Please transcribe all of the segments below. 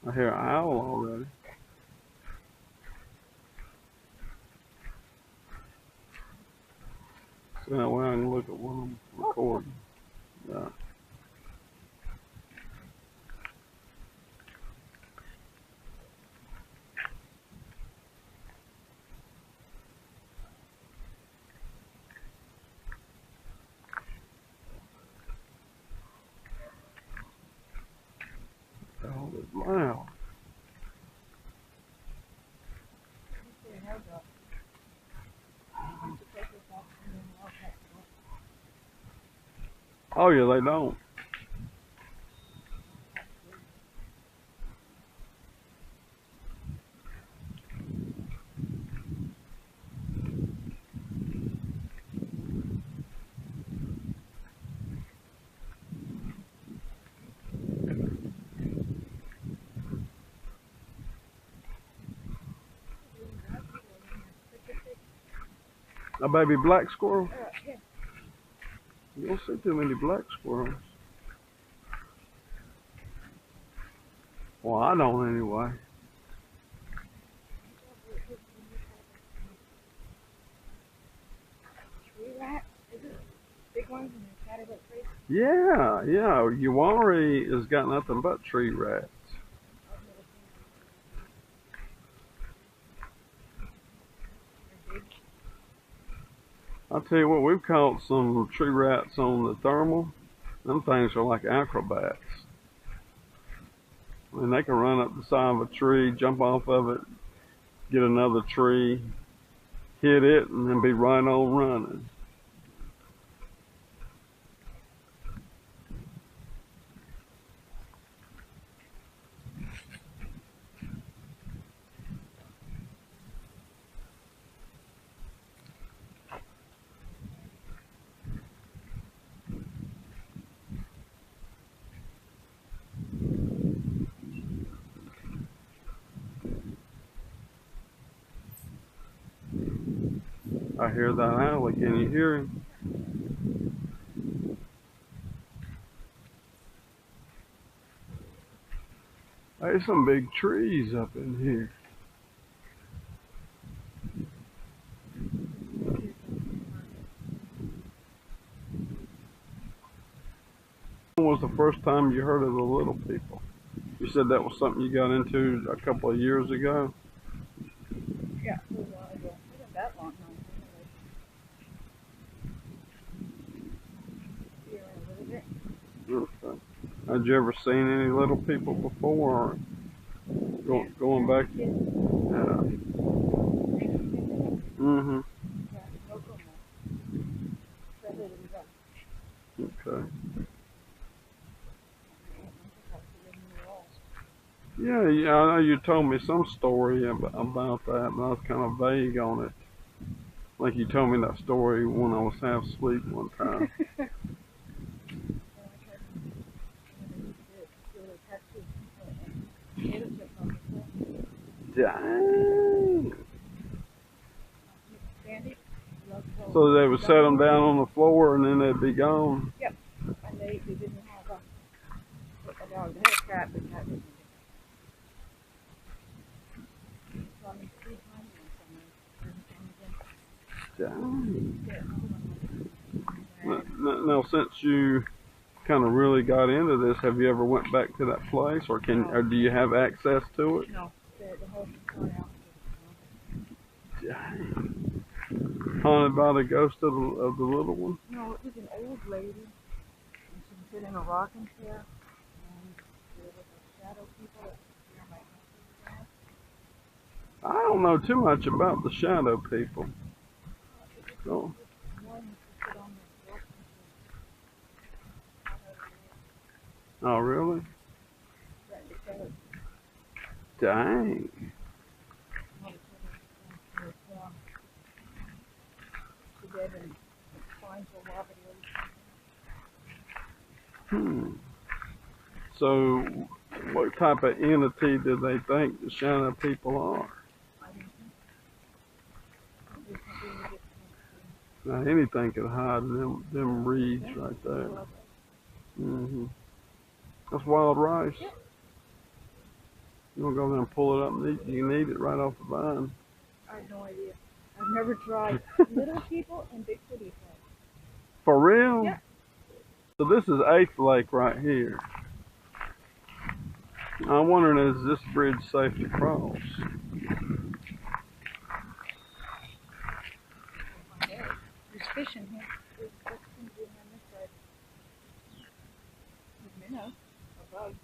I hear an owl already. So that way I can look at what I'm recording. Yeah. Oh, it's loud. Oh yeah, they don't. A baby black squirrel? You don't see too many black squirrels. Well, I don't anyway. Tree rat? Is it big ones and they're scattered like crazy? Yeah, yeah. Uwari has got nothing but tree rats. I'll tell you what, we've caught some tree rats on the thermal. Them things are like acrobats. I mean, they can run up the side of a tree, jump off of it, get another tree, hit it, and then be right on running. I hear that owl. Can you hear him? There's some big trees up in here. When was the first time you heard of the little people? You said that was something you got into a couple of years ago? Yeah, a little while ago. It wasn't that long, Okay. Had you ever seen any little people before? Or going back? Yeah. Mm-hmm. Okay. Yeah, yeah, I know you told me some story about that, but I was kind of vague on it. Like you told me that story when I was half asleep one time. Dang. So they would set them down on the floor and then they'd be gone? Yep. And they didn't have a dog. They had a cat, but cat didn't. Dang. Now, since you kind of really got into this, have you ever went back to that place, or do you have access to it? No, the house is torn out. Dang. Haunted by the ghost of the little one? No, it was an old lady, and she was sitting in a rocking chair, and there was a shadow people that were my house. I don't know too much about the shadow people. So. Oh, really? Dang. So, what type of entity do they think the shadow people are? Now, anything could hide in them reeds right there. Mm-hmm. That's wild rice. You want to go there and pull it up and eat? You can eat it right off the vine. I have no idea. I've never tried. Little people and big cities. For real? Yeah. So this is 8th Lake right here. I'm wondering, is this bridge safe to cross? There's fish in here. There's things in on this side. There's minnows. A bug.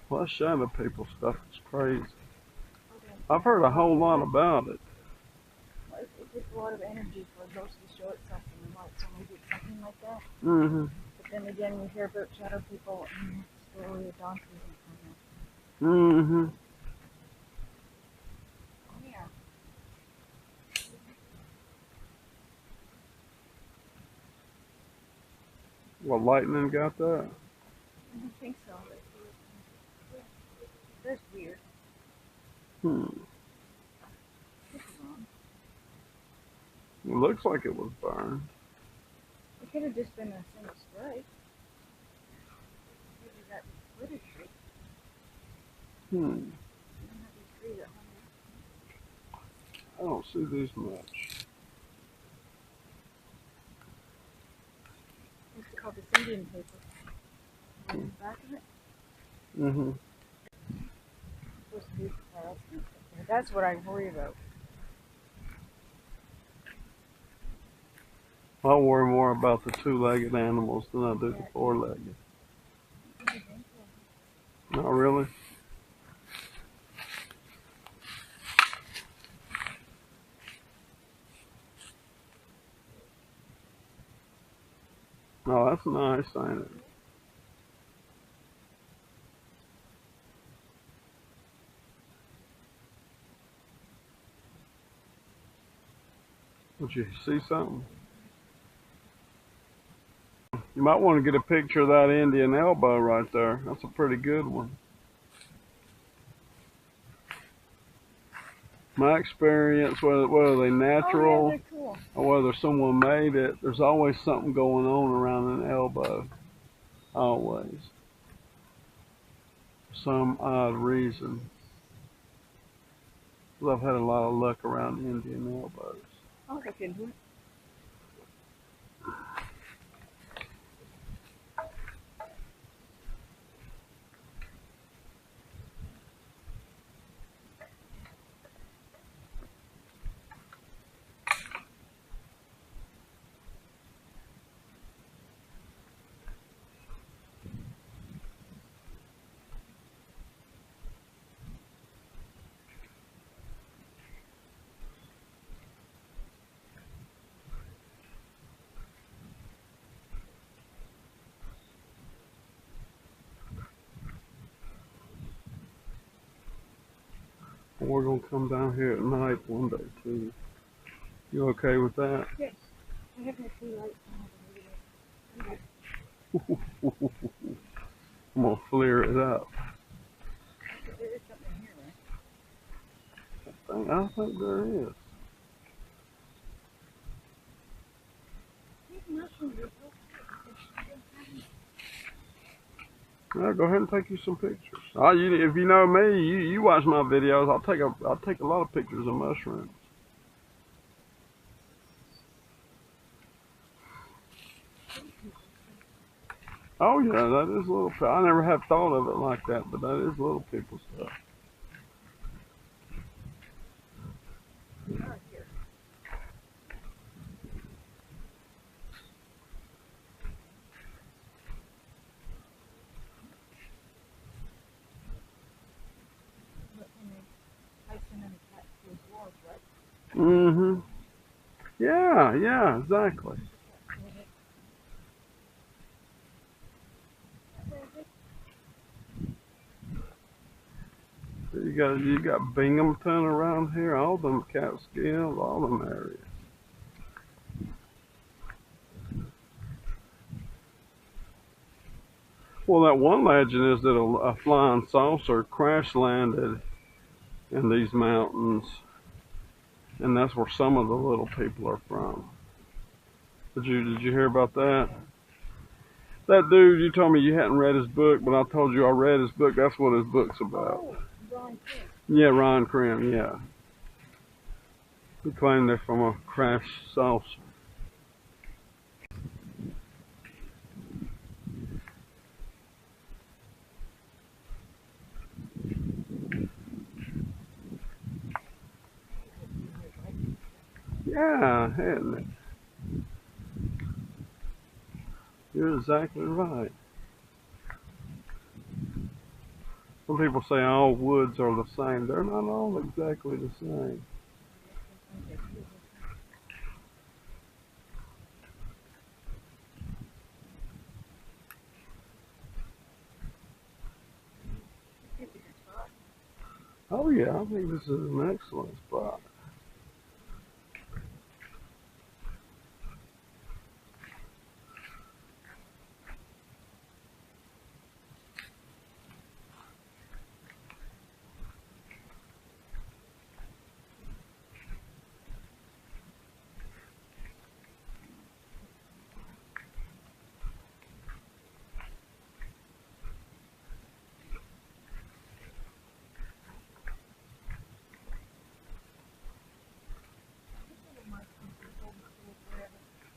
Well, that shadow people stuff is crazy. I've heard a whole lot about it. Well, it takes a lot of energy for a ghost to show itself in the light, so maybe it's something like that. Mm-hmm. But then again, we hear about shadow people in the story of donkeys and Mm-hmm. oh, yeah. Well, lightning got that? I don't think so. That's weird. This is wrong. It looks like it was burned. It could have just been a single strike. Maybe that split a tree. You don't have these trees at home. I don't see these much. It's called the Indian paper. On the back of it, Mm-hmm. it's supposed to be fluorescent up there. That's what I worry about. I worry more about the two-legged animals than I do the four-legged. Not really? Oh, that's nice, ain't it? Did you see something? You might want to get a picture of that Indian elbow right there. That's a pretty good one. My experience, whether they natural Oh, yeah, they're cool. or whether someone made it, there's always something going on around an elbow. Always. For some odd reason. 'Cause I've had a lot of luck around Indian elbows. I'll look into it. And we're going to come down here at night one day too. You okay with that? Yes. I have my tree light on. I'm gonna flare it up. There is something here, right? I think there is. These mushrooms are so Yeah, go ahead and take you some pictures. If you know me, you watch my videos. I'll take a lot of pictures of mushrooms. Oh yeah, that is little. I never have thought of it like that, but that is little people stuff. they are here. Look, when they place them in the cat to his dwarf, right? Mm-hmm. Yeah, yeah, exactly. You got Binghamton around here, all them Catskills, all them areas. Well, that one legend is that a flying saucer crash landed in these mountains, and that's where some of the little people are from. Did you hear about that? That dude, you told me you hadn't read his book, but I told you I read his book. That's what his book's about. Oh, Brian King. Yeah, Ryan Krim, yeah. He claimed they're from a crash saucer. Yeah, hadn't it? You're exactly right. Some people say all woods are the same. They're not all exactly the same. Oh yeah, I think this is an excellent spot.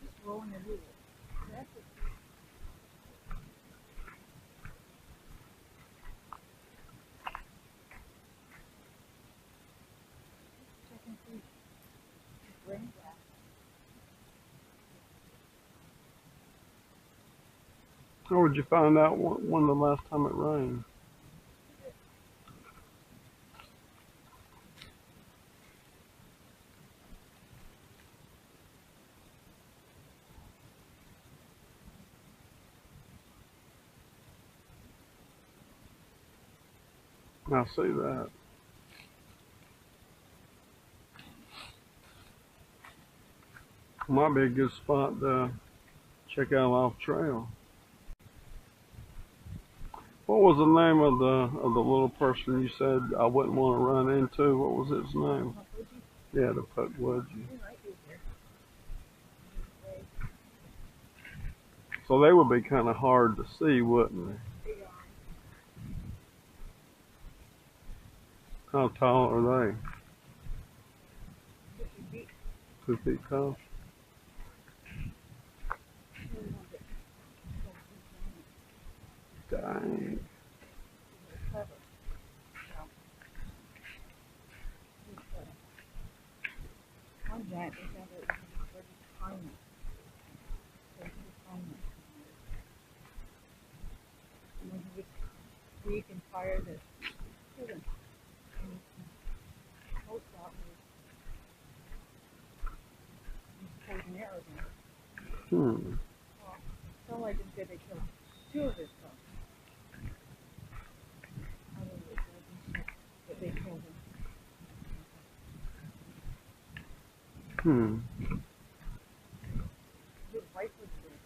Just rolling the wheel. That's it. Checking through the rain glass. How would you find out when the last time it rained? I see that. Might be a good spot to check out off trail. What was the name of the little person you said I wouldn't want to run into? What was his name? Yeah, the Puckwudgie. So they would be kind of hard to see, wouldn't they? How tall are they? 2 feet tall. Dang. One giant is down there, very tiny. Very tiny. And when he would speak and fire the students, and the post out was poison arrows in it. Well, some legends say they killed 2 of his sons. Other legends say that they killed him. His wife was there.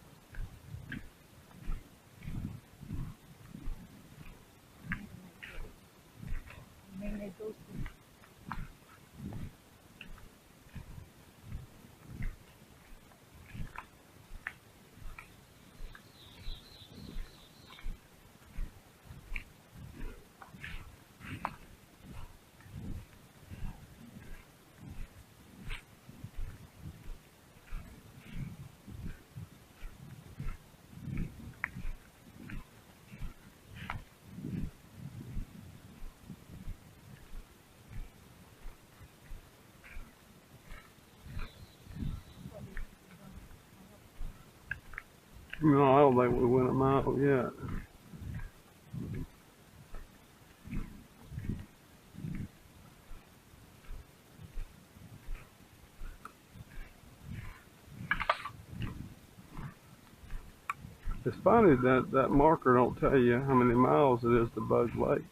No, I don't think we went a mile yet. It's funny that that marker don't tell you how many miles it is to Bug Lake.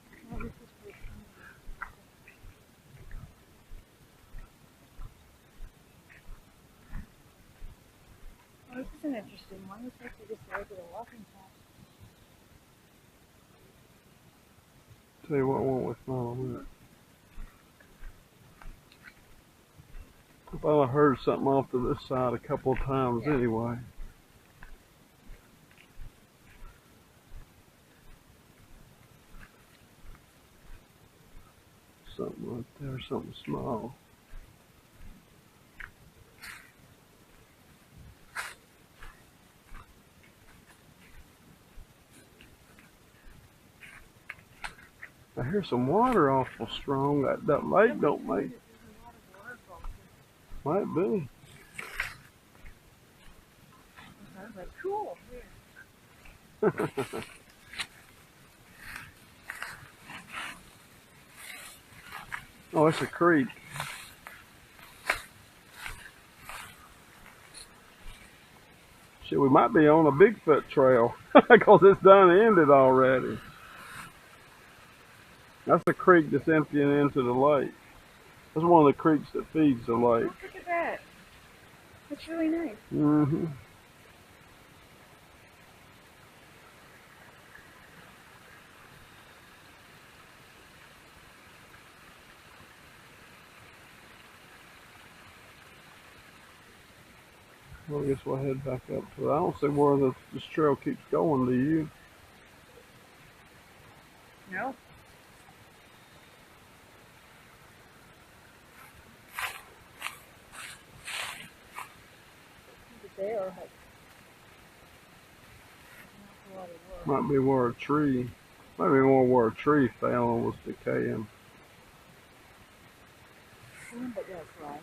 Oh, this is an interesting one. Looks like they just regular walking path. Tell you what, won't we follow that? I thought I heard something off to this side a couple of times anyway. Something right there, something small. I hear some water awful strong. That lake don't make. Might be. Sounds like cool. Oh, it's a creek. Shit, we might be on a Bigfoot trail because it's done ended already. That's a creek that's emptying into the lake. That's one of the creeks that feeds the lake. Oh, look at that. That's really nice. Mm-hmm. Well, I guess we'll head back up to it. I don't see where this trail keeps going, do you? No. They are like, not a lot of work. Might be where a tree, might be more where a tree fell and was decaying. But that's right.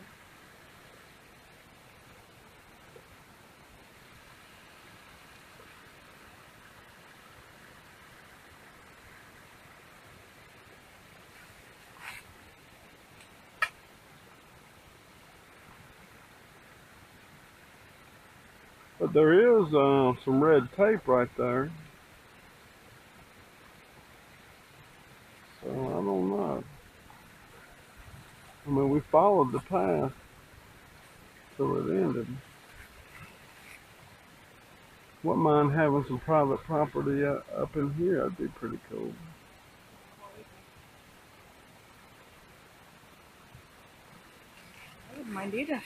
But there is some red tape right there. So I don't know. I mean, we followed the path till it ended. Wouldn't mind having some private property up in here. That'd be pretty cool. I wouldn't mind either.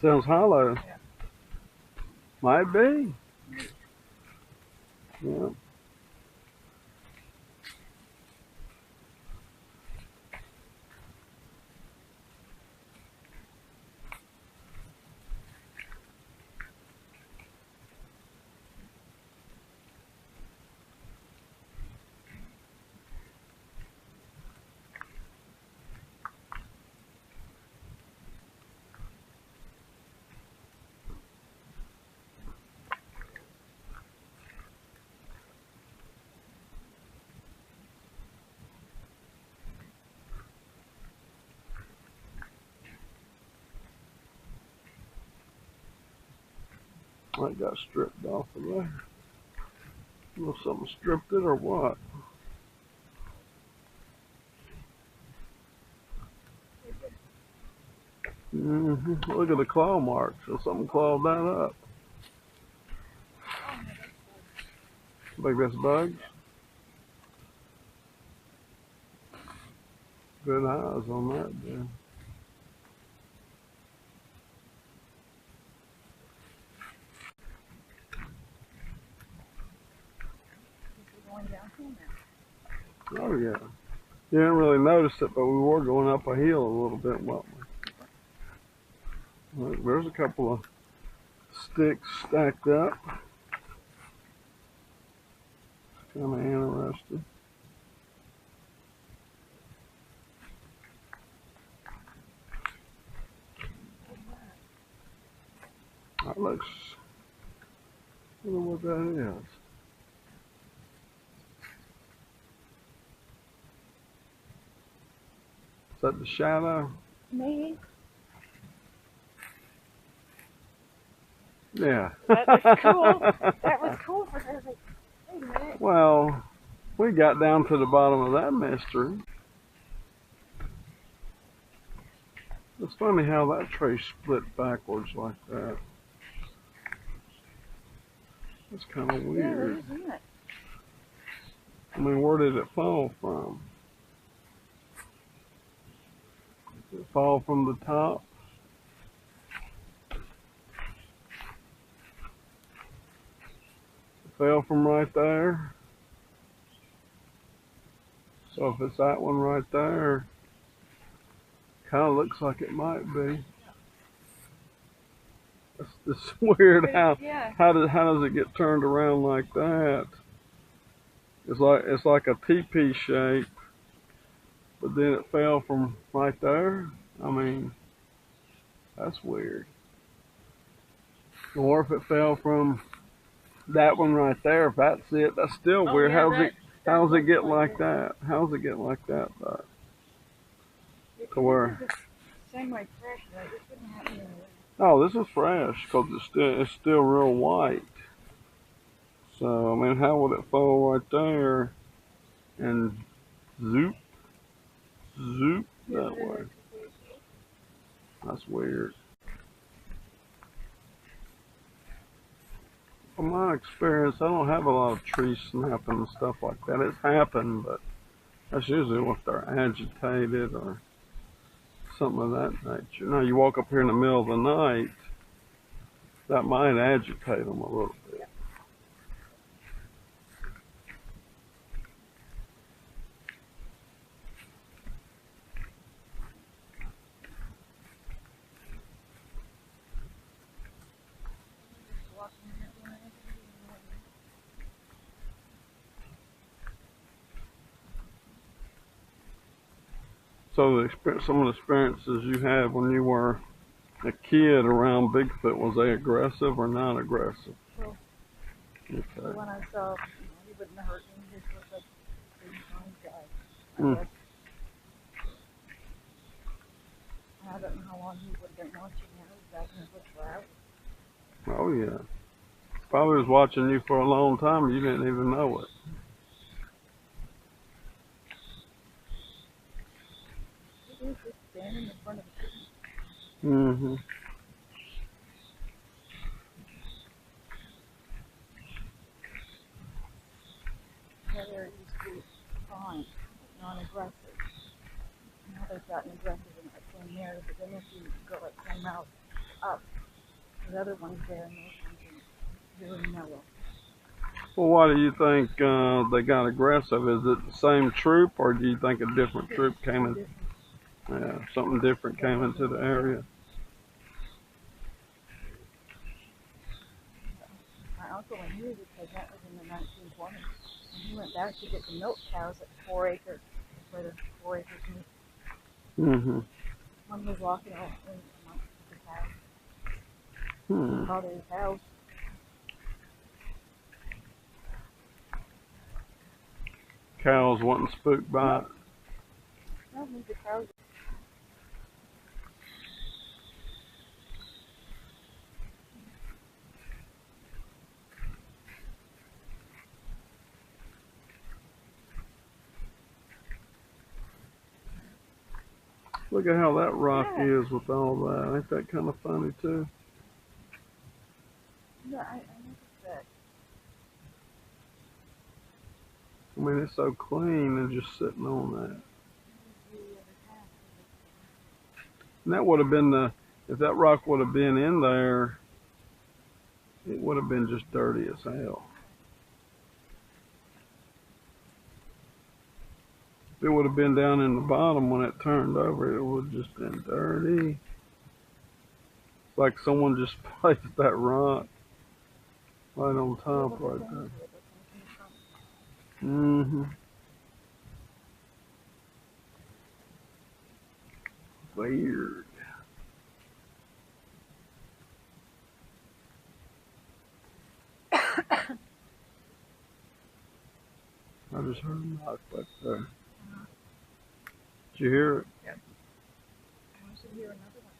Sounds hollow. Yeah. Might be. Yeah. That got stripped off of there. I don't know if something stripped it or what. Look at the claw marks. So something clawed that up. I think that's bugs. Good eyes on that dude. Going downhill now. Oh yeah. You didn't really notice it, but we were going up a hill a little bit, weren't we? Look, there's a couple of sticks stacked up. Kind of interesting. That looks. I don't know what that is. Is that the shadow? Maybe. Yeah. That was cool. That was cool for her. Like, wait a minute. Well, we got down to the bottom of that mystery. It's funny how that tree split backwards like that. It's kind of weird. Yeah, isn't it? I mean, where did it fall from? Did it fall from the top? It fell from right there. So if it's that one right there, kind of looks like it might be. It's weird how Yeah. how does it get turned around like that? It's like a teepee shape, but then it fell from right there. I mean, that's weird. Or if it fell from that one right there, if that's it, that's still Oh, weird. yeah, How's it get like that? How's it get like that? Though? To where? This is semi fresh, right? This wouldn't happen anyway. Oh, this is fresh because it's still real white. So I mean, how would it fall right there and zoop that way? That's weird. From my experience, I don't have a lot of trees snapping and stuff like that. It's happened, but that's usually if they're agitated or something of that nature. Now, you walk up here in the middle of the night, that might agitate them a little bit. So some of the experiences you had when you were a kid around Bigfoot, was they aggressive or non-aggressive? So, Okay. when I saw, he wouldn't hurt me. He just looked like a pretty fine guy. Hmm. I guess. I don't know how long he would have been watching now. He's back in the bush for hours. Oh yeah. Probably was watching you for a long time. You didn't even know it. He was just standing in front of the tree. Mm-hmm. Whether it used to be fine, non-aggressive. Now they've gotten aggressive in that same area, but then if you go like 10 miles up, the other one's there and those ones are very mellow. Well, why do you think they got aggressive? Is it the same troop, or do you think a different troop came in? Yeah, something different came into the area. My uncle, when he was a kid, that was in the 1920s. And he went back to get the milk cows at 4 acres, where the 4 acres meet. Mm-hmm. One was walking out amongst the cows. Hmm. Called it his house. Cows wasn't spooked by it. No, the cows. Look at how that rock Yeah. is with all that. Ain't that kind of funny too? No, I noticed that. I mean, it's so clean and just sitting on that. The other And that would have been if that rock would have been in there, it would have been just dirty as hell. If it would have been down in the bottom when it turned over, it would have just been dirty. It's like someone just placed that rock right on top right there. Weird. I just heard a knock back there. Did you hear it? Yep. I want to hear another one.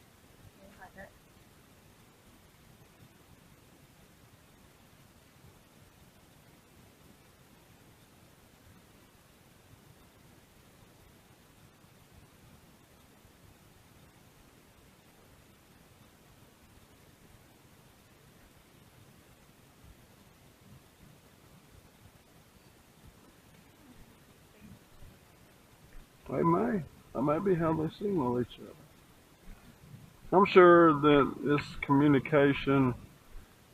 They may. That may be how they signal each other. I'm sure that this communication,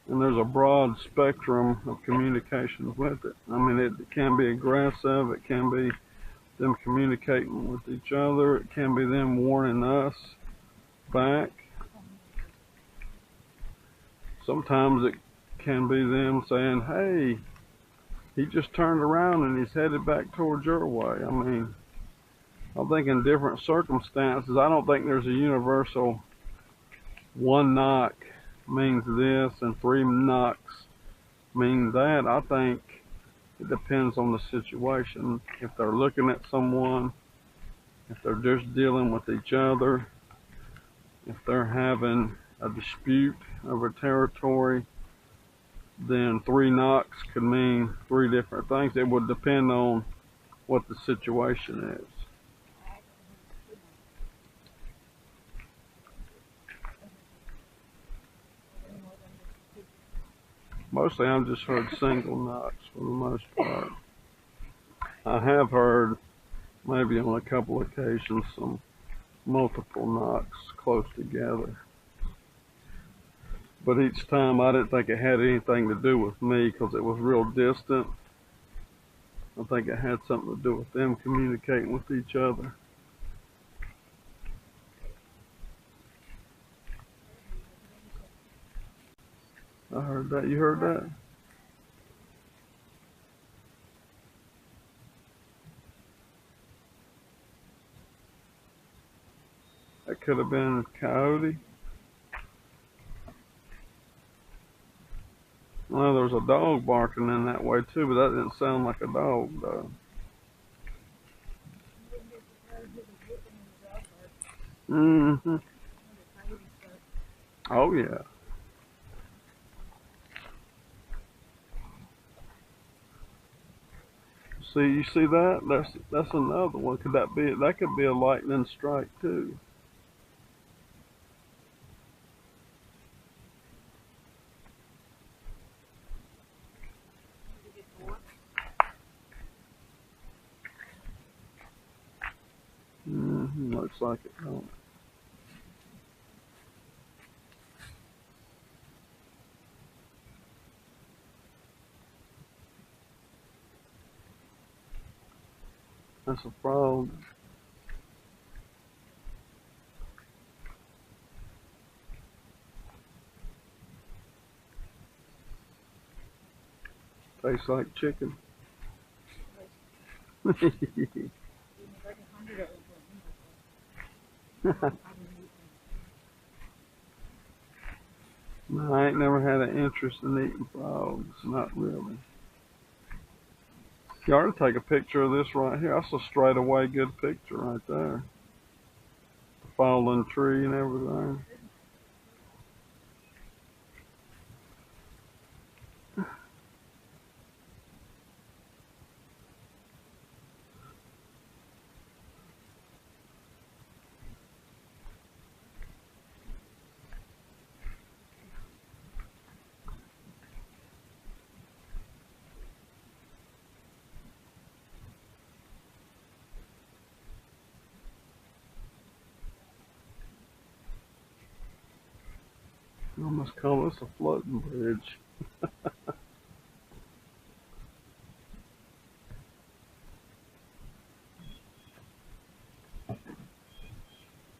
and there's a broad spectrum of communication with it. I mean, it can be aggressive. It can be them communicating with each other. It can be them warning us back. Sometimes it can be them saying, hey, he just turned around and he's headed back towards your way. I mean, I think in different circumstances, I don't think there's a universal one knock means this and three knocks mean that. I think it depends on the situation. If they're looking at someone, if they're just dealing with each other, if they're having a dispute over territory, then three knocks could mean three different things. It would depend on what the situation is. Mostly I've just heard single knocks for the most part. I have heard maybe on a couple occasions some multiple knocks close together. But each time I didn't think it had anything to do with me because it was real distant. I think it had something to do with them communicating with each other. I heard that. You heard that? That could have been a coyote. Well, there was a dog barking in that way too, but that didn't sound like a dog though. Mm-hmm. Oh yeah. See, you see that? That's another one. Could that be? That could be a lightning strike too. Mm-hmm. Looks like it. Don't it? That's a frog. Tastes like chicken. No, I ain't never had an interest in eating frogs. Not really. You ought to take a picture of this right here. That's a straight away good picture right there. The fallen tree and everything. I must call this a floating bridge.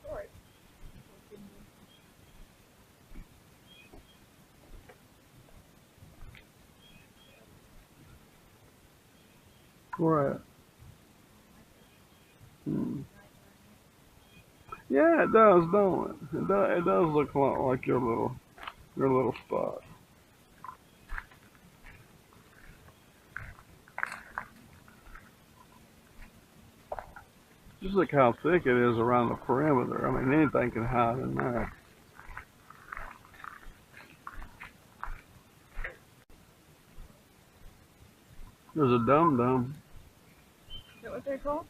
Alright. Where at? Hmm. Yeah, it does, don't it? It does look a lot like your little spot. Just look how thick it is around the perimeter. I mean, anything can hide in there. There's a dum-dum. Is that what they're called?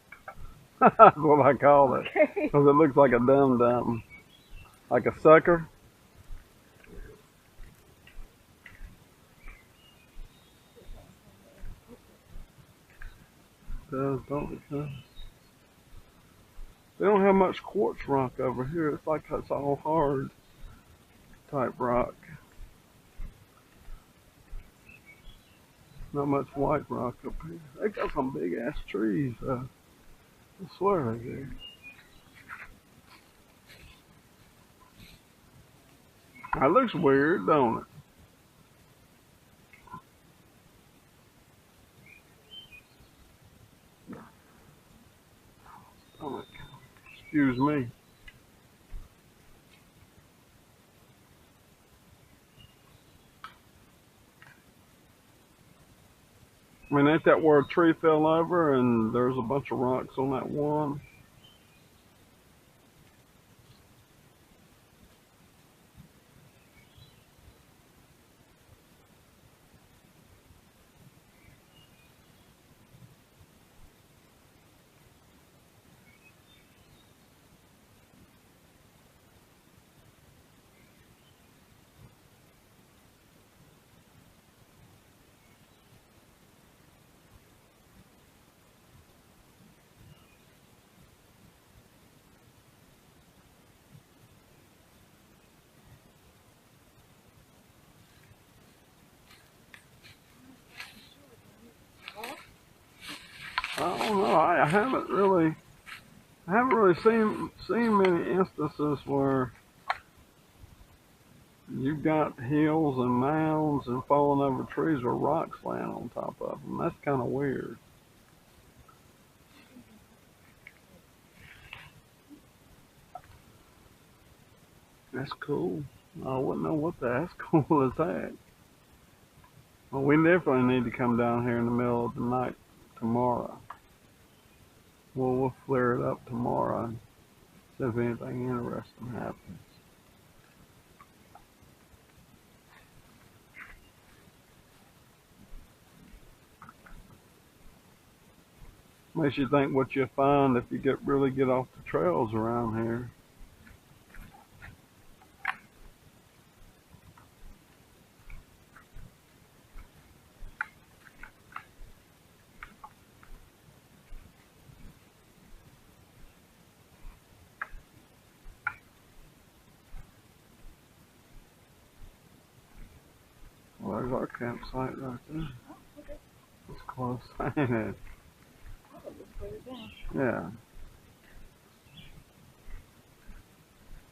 That's what I call it. Okay. Because it looks like a dum-dum. Like a sucker. It does, don't it? Does. They don't have much quartz rock over here. It's like it's all hard type rock. Not much white rock up here. They got some big ass trees. I swear they do. That looks weird, don't it? Stomach. Excuse me. I mean, ain't that where a tree fell over and there's a bunch of rocks on that one? I don't know. I haven't really seen many instances where you've got hills and mounds and falling over trees with rocks laying on top of them. That's kind of weird. That's cool. I wouldn't know what that's cool is that. Well, we definitely need to come down here in the middle of the night tomorrow. We'll flare it up tomorrow and see if anything interesting happens. Makes you think what you'll find if you really get off the trails around here. Well, there's our campsite right there. Oh, okay. It's close, ain't it? I'll just put it down. Yeah.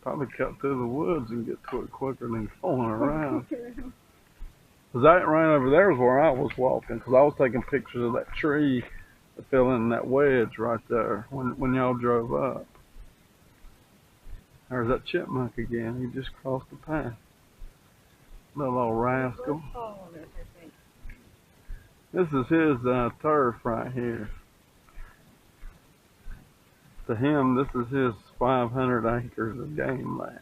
Probably cut through the woods and get to it quicker than going around. Cause that right over there is where I was walking. Cause I was taking pictures of that tree that fell in that wedge right there when y'all drove up. There's that chipmunk again. He just crossed the path. Little old rascal. This is his turf right here. To him, this is his 500 acres of game land.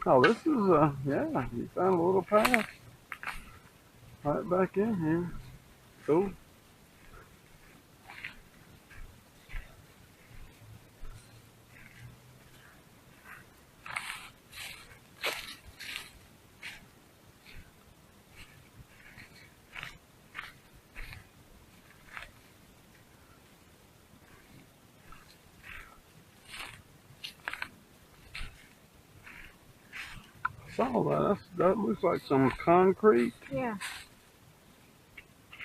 Oh, this is yeah, you found a little path right back in here. Cool. saw that. That looks like some concrete. Yeah.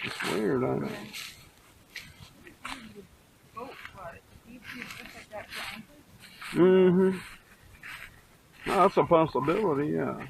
It's weird, ain't it? Boat ride. Do you see just like that for anchors? Mm-hmm. That's a possibility, yeah.